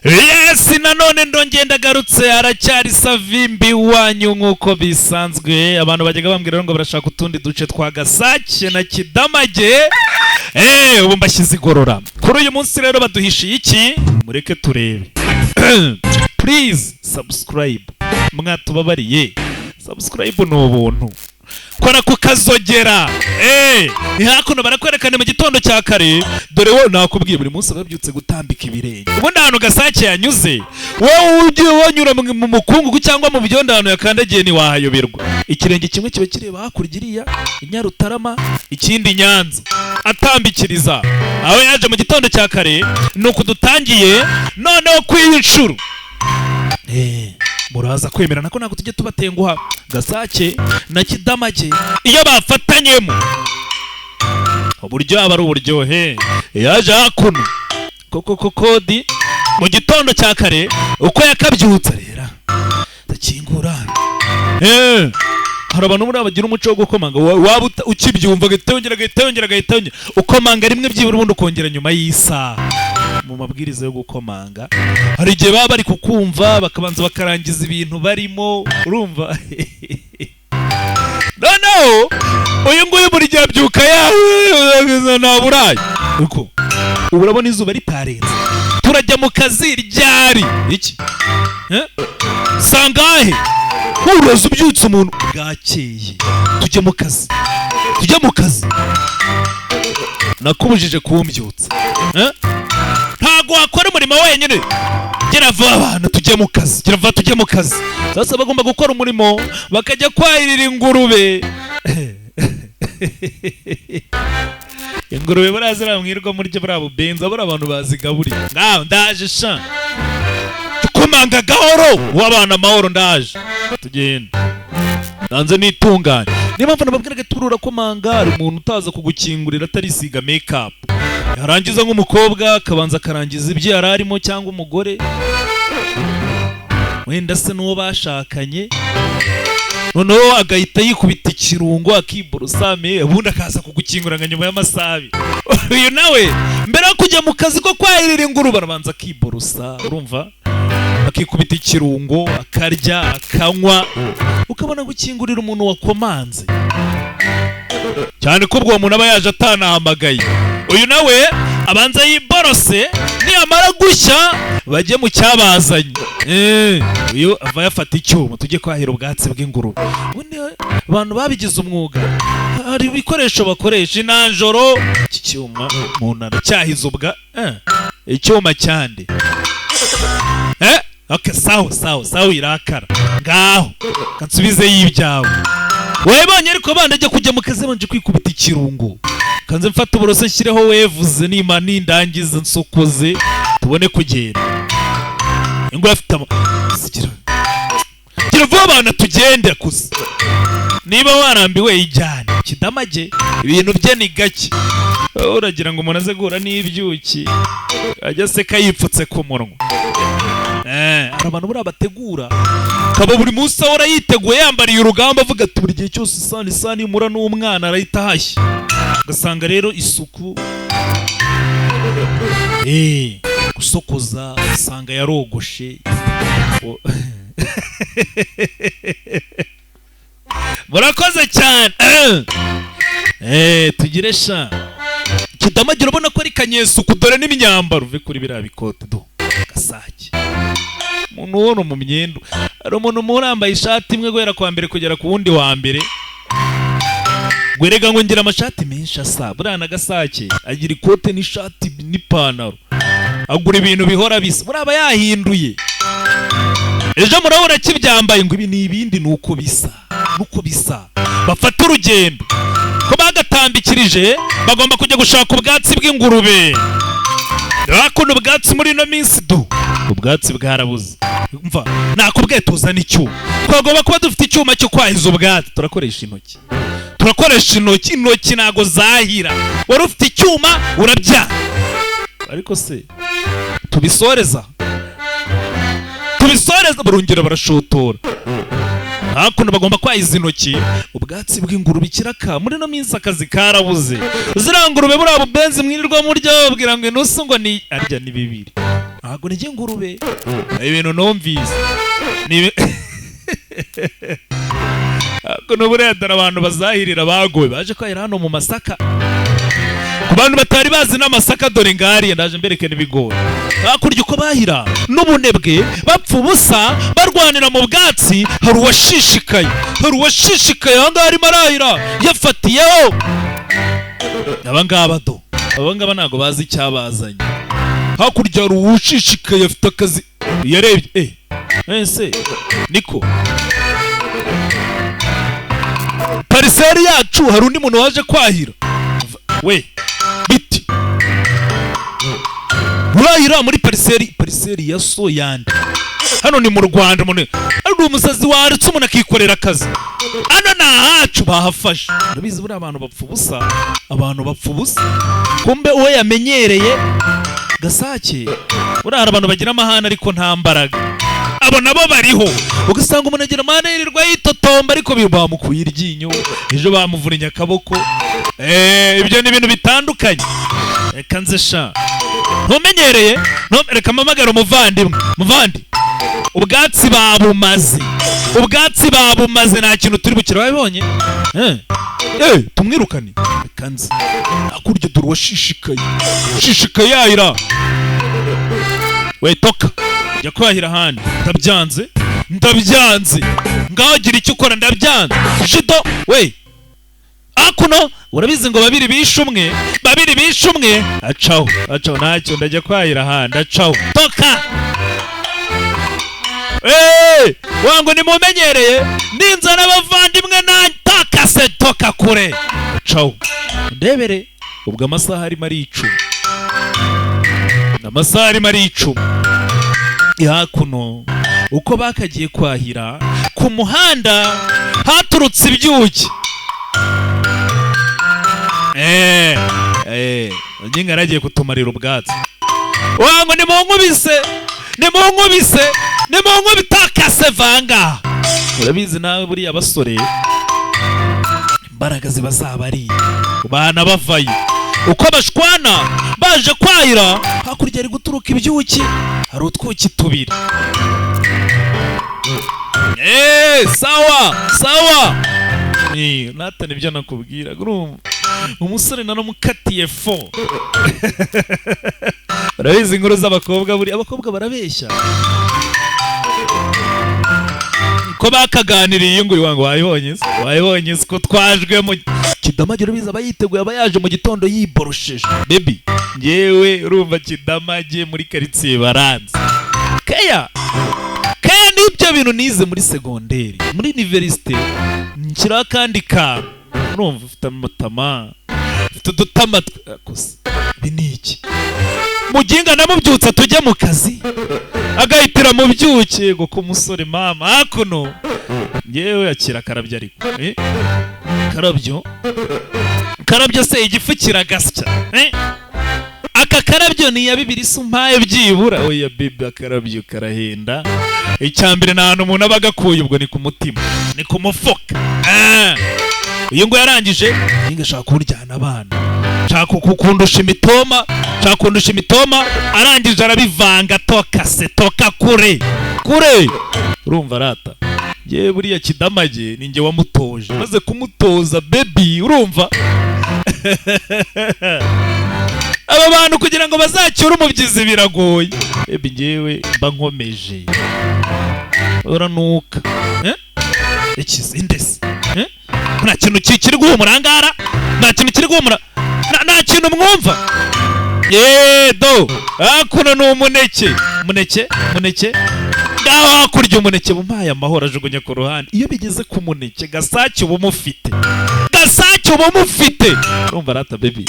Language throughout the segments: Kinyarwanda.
Yes, nanone ndongeye ndagarutse aracyari Savimbi wanyu nkuko bisanzwe. Abantu bajyaga bambwira ngo barashaka utundi duce twa gasake na kidamage. Ubu mbashyize igorora. Kuri uyu munsi rero baduhishiye iki? Mureke turebe. Please subscribe. Mwatubabariye. Subscribe ni ubuntu. Kora kukazogera. Ni hakuno barakwerekana mu gitondo cya kare. Dore wowe nakubwiye buri munsi babyutse gutambika ibirenge. Ubundi ahantu gasake yanyuze, wowe ugiye wanyura mu mukungugu cyangwa mu byondo ahantu yakandagiye ni wahayoberwa. Ikirenge kimwe kiba kireba hakurya iriya Inyarutarama, ikindi Nyanza. Atambikiriza. Aho yaje mu gitondo cya kare nuko dutangiye noneho kwiyicuru. Muraza kwemerana ko nako tujye tubatenguha gasake na kidamage iyo bafatanyemo uburyo aba ari uburyohe. Yaje hakuno kodi mu gitondo cya kare uko yakabyutsa rera ndakingura. Hari abantu muri abagira umuco wo gukomanga, waba ukibyumva gahita ukomanga rimwe byibura ubundi ukongera nyuma y'isaha. Mu mabwiriza yo gukomanga hari igihe baba bari kukumva bakabanza bakarangiza ibintu barimo, urumva? Noneho uyu nguyu buri gihe abyuka nta burayi uko ubu urabona izuba ritarenze, turajya mu kazi ryari iki sangahe uraza ubyutse umuntu bwakeye tujye mu kazi nakubujije kumbyutsa. Ntago wakora umurimo wenyine, gira vuba abantu tujye mu kazi. Sasa bagomba gukora umurimo bakajya kwahirira ingurube. Ingurube barazira mwirwa muryo bravo benza bura abantu bazigaburira. Ngaho ndaje sha tukomanga gahoro w'abana mahoro ndaje tugenda nanze nitunganye. Niba mfana babwiraga turura komanga ari umuntu utaza kugukingurira atarisiga makeup, yarangiza nk'umukobwa akabanza akarangiza ibyo yararimo cyangwa umugore wenda se n'uwo bashakanye, noneho agahita yikubita ikirungo akiborosame ubundi akaza kugukinguranga nyuma y'amasabi. Uyu nawe mbere yo kujya mu kazi ko kwahirira ingurube arabanza akiborosa, urumva? Akikubita ikirungo akarya akanywa, ukabona gukingurira umuntu wakomanze cyane ko ubwo umuntu aba yaje atanahamagaye. Uyu nawe abanza yiborose niyamara gushya bajye mu cyabazanye. Uyu ava yafata icyuma tujye kwahira ubwatsi bw'ingurube. Ubundi abantu babigize umwuga hari ibikoresho bakoresha inanjoro. Iki cyuma umuntu aracyahiza icyuma cyande. Okay, sawa irakara ngaho kansubize y'ibyawe. Webonye ariko bandajya kujya mu kazi banje kwikubita ikirungo, kanze mfata uburose nshyireho wevuze nima nindangiza nsokoze tubone kugenda. Ngo afite gira vuba abantu tugende kuza. Niba warambiwe ijyane kidamage ibintu bye ni gake. Uragira ngo umuntu aze guhura n'ibyuki ajya se kayipfutse ku munwa. Abantu buri abategura kaba buri munsi ahora yiteguye yambariye urugamba avuga ati buri gihe cyose isani imura n'umwana arahita hashya. Ugasanga rero isuku gusokoza usanga yarogoshe. Murakoze cyane. Tugire sha kidamage urabona ko ari kanyesuku dore n'imyambaro uve kuri biriya bikote do gasake. Umuntu ubona mu myendo ari umuntu murambaye ishati imwe guhera kwa mbere kugera ku wundi wa mbere. Gwerega ngo ngira amashati menshi asa buriya na gasake agira ikote n'ishati n'ipantaro, agura ibintu bihora bisa buraba yahinduye. Ejo murabona kibyambaye ngo ibi ni ibindi nuko bisa bafata urugendo ko bagatambikirije bagomba kujya gushaka ubwatsi bw'ingurube. Hakuno ubwatsi muri no minsi ubwatsi bwarabuze. Umva nakubwiye tuzana icyuma, twagomba kuba dufite icyuma cyo kwahiza ubwatsi. Turakoresha intoki nago zahira. Wari ufite icyuma urabya ariko se tubisoreza barongera barashotora. Hakuno bagomba kwahiza intoki ubwatsi bw'ingurube ikiraka. Muri no minsi akazi karabuze. Zirangurube buriya bubenzi mwirirwa murya babwira ngo inusu ngo ni arya ni bibiri. ntabwo nijye ngurube ibintu numvise ni ako n'uburenganzira abantu bazahirira bagowe baje kwahira hano mu Masaka ku bantu batari bazi n'amasaka dore ngariye ndaje mbereke n'ibigori hakurya uko bahira n'ubunebwe bapfa ubusa barwanira mu bwatsi hari uwashishikaye ahangaha arimo arahira yafatiyeho abangaba ntabwo bazi icyabazanye hakurya hari uwushishikaye afite akazi yarebye ese niko pariseri yacu hari undi muntu waje kwahira we biti urahira muri pariseri ya soyandi hano ni mu Rwanda ari umusazi waretse umuntu akikorera akazi hano ni ahacu bahafashe urabizi buriya abantu bapfa ubusa kumbe uwo yamenyereye gasake buriya hari abantu bagira amahane ariko nta mbaraga abo nabo bariho ugasanga umuntu agira amahane yirirwa yitotomba ariko bamukuye iryinyo ejo bamuvunye akaboko ibyo ni ibintu bitandukanye reka nze sha ntumenyereye reka mpamagare muvandi ubwatsi babumaze nta kintu turi bukira wabibonye tumwirukane reka nze hakurya dore uwashishikaye yahira we toka jya kwahira ahandi ndabyanze ngaho gira icyo ukora ndabyanze jido we akuno urabizi ngo babiri bishe umwe acaho ntacyo ndajya kwahira ahandi acaho toka wango nimumenyereye ninza n'abavandimwe nanjye toka kure acaho ndebere ubwo amasaha arimo ari icumi hakuno uko bakagiye kwahira ku muhanda haturutse ibyuki nyinga aragiye kutumarira ubwatsi wango nimunkubise takase vanga urabizi nawe buriya basore imbaraga ziba zabari bana bavayo uko bashwana baje kwahira hakurya ari guturuka ibyuki hari utwuki tubiri sawa natana ibyo nakubwira umusore naramukatiye fo urabizi inkuru z'abakobwa abakobwa barabeshya ko bakaganiriye ngo iwango wayibonye ko twajwe mu kidamage urabizi aba yiteguye aba yaje mu gitondo yiborosheje baby ngewe urumva kidamage muri karitsiye baranze keya n'ibyo bintu nize muri segonderi muri universite nshyiraho akandi kantu urumva ufite amatama ufite udutama gusa ibi ni iki muginga namubyutsa tujya mu kazi agahitira mu byuki ngo ku musore mama hakuno ngewe akira karabyo ariko karabyo se igifu kiragasya aka karabyo ni ya bibiri sumpaye byibura oya bibi akarabyo karahenda icyambere nta hantu umuntu aba agakuye ubwo ni ku mutima ni ku mufuka iyo ngo yarangije ngashaka kuryana abana nshaka kukundusha imitoma arangije arabivanga toka kure urumva rata yewe buriya kidamage ninjye wamutoje maze kumutoza baby urumva aba bantu kugira ngo bazacyure umubyizi biragoye baby ngewe mba nkomeje uranuka ikizindese nta kintu kiri guhumura ngara nta kintu mwumva hakuno ni umuneke ngaho hakurya umuneke bumpaye amahoro ajugunya ku ruhande iyo bigeze ku muneke gasake uba umufite urumva rata baby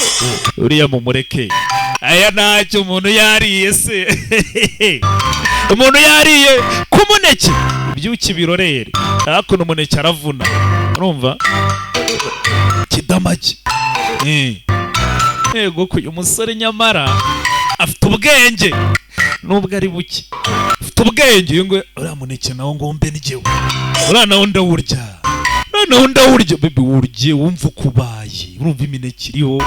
uriya mumureke aya ntacyo umuntu yariye se umuntu yariye ku muneke ibyuki birorere hakuno umuneke aravuna urumva kidamage yego kuyu musore nyamara afite ubwenge nubwo ari buke afite ubwenge ngo uriya muneke nawo ngombe n'igihe uriya nawo ndawurya noneho ndawurya bebe urye wumva ukubaye urumva imineke iriho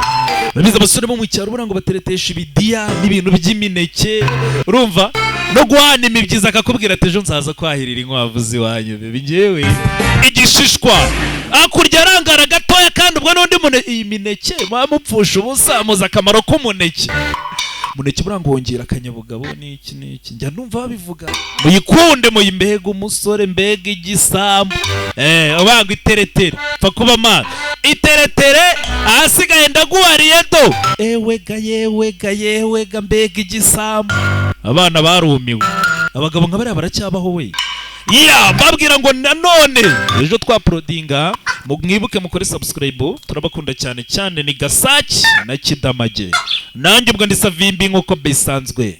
urabizi abasore bo mu cyaro buriya ngo bateretesha ibidiya n'ibintu by'imineke urumva no guhana imibyizi akakubwira ati ejo nzaza kwahirira inkwavu ziwanyu bebe njyewe igishishwa akurya arangara gatoya kandi ubwo n'undi iyi mineke mwamupfusha ubusa muzi akamaro k'umuneke umuneke buriya ngo wongera akanyabugabo n'iki njya numva babivuga muyikunde muyimbega umusore mbega igisambu ubanga iteretere pfa kuba maso iteretere ahasigaye ndaguhariye do yewega mbega igisambu abana barumiwe abagabo nka bariya baracyabaho we mbabwira ngo nanone ejo twaporodinga mwibuke mukore subscribe turabakunda cyane cyane ni gasake na kidamage nanjye ubwo ndi savimbi nk'uko bisanzwe